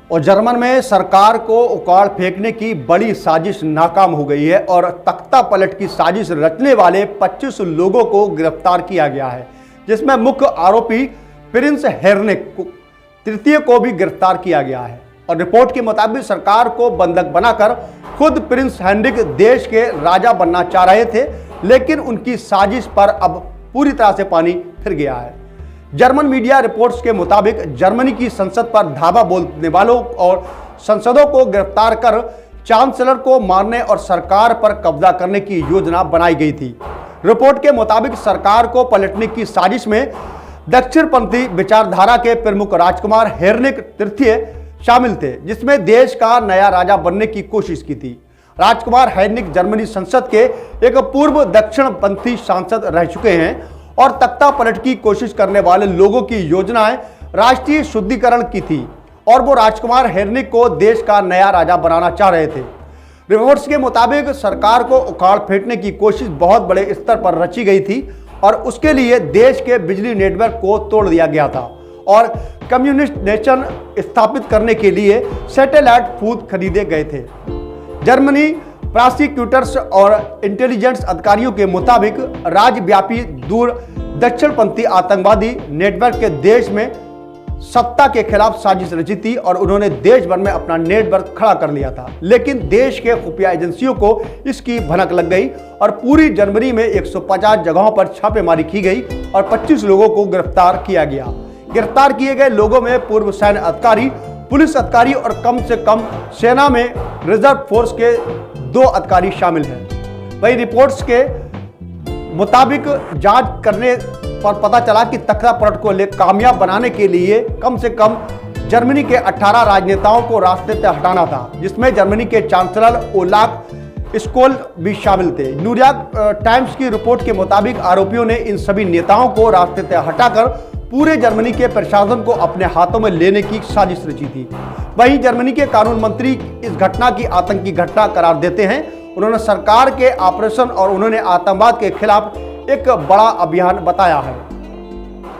और जर्मन में सरकार को उखाड़ फेंकने की बड़ी साजिश नाकाम हो गई है और तख्ता पलट की साजिश रचने वाले 25 लोगों को गिरफ्तार किया गया है, जिसमें मुख्य आरोपी प्रिंस हेनरिक तृतीय को भी गिरफ्तार किया गया है। और रिपोर्ट के मुताबिक सरकार को बंधक बनाकर खुद प्रिंस हेनरिक देश के राजा बनना चाह रहे थे, लेकिन उनकी साजिश पर अब पूरी तरह से पानी फिर गया है। जर्मन मीडिया रिपोर्ट्स के मुताबिक जर्मनी की संसद पर धावा बोलने वालों और सांसदों को गिरफ्तार कर चांसलर को मारने और सरकार पर कब्जा करने की योजना बनाई गई थी। रिपोर्ट के मुताबिक सरकार को पलटने की साजिश में दक्षिणपंथी विचारधारा के प्रमुख राजकुमार हेनरिक तृतीय शामिल थे, जिसमें देश का नया राजा बनने की कोशिश की थी। राजकुमार हेनरिक जर्मनी संसद के एक पूर्व दक्षिणपंथी सांसद रह चुके हैं और तख्ता पलट की कोशिश करने वाले लोगों की योजनाएं राष्ट्रीय शुद्धिकरण की थी और वो राजकुमार हेनरिक को देश का नया राजा बनाना चाह रहे थे। रिपोर्ट्स के मुताबिक सरकार को उखाड़ फेंकने की कोशिश बहुत बड़े स्तर पर रची गई थी और उसके लिए देश के बिजली नेटवर्क को तोड़ दिया गया था और कम्युनिस्ट नेशन स्थापित करने के लिए सैटेलाइट फूद खरीदे गए थे। जर्मनी प्रोसिक्यूटर्स और इंटेलिजेंस अधिकारियों के मुताबिक राज्यव्यापी दूर दक्षिणपंथी आतंकवादी नेटवर्क के देश में सत्ता के खिलाफ साजिश रची थी और उन्होंने देश भर में अपना नेटवर्क खड़ा कर लिया था, लेकिन देश के खुफिया एजेंसियों को इसकी भनक लग गई और पूरी जर्मनी में 150 जगहों पर छापेमारी की गई और 25 लोगों को गिरफ्तार किया गया। गिरफ्तार किए गए लोगों में पूर्व सैन्य अधिकारी, पुलिस अधिकारी और कम से कम सेना में रिजर्व फोर्स के 2 अधिकारी शामिल हैं। वही रिपोर्ट्स के मुताबिक जांच करने पर पता चला कि तख्ता पलट को कामयाब बनाने के लिए कम से कम जर्मनी के 18 राजनेताओं को रास्ते से हटाना था, जिसमें जर्मनी के चांसलर ओलाफ स्कोल भी शामिल थे। न्यूयॉर्क टाइम्स की रिपोर्ट के मुताबिक आरोपियों ने इन सभी नेताओं को रास्ते से हटाकर पूरे जर्मनी के प्रशासन को अपने हाथों में लेने की साजिश रची थी। वहीं जर्मनी के कानून मंत्री इस घटना की आतंकी घटना करार देते हैं। उन्होंने सरकार के ऑपरेशन और उन्होंने आतंकवाद के खिलाफ एक बड़ा अभियान बताया है।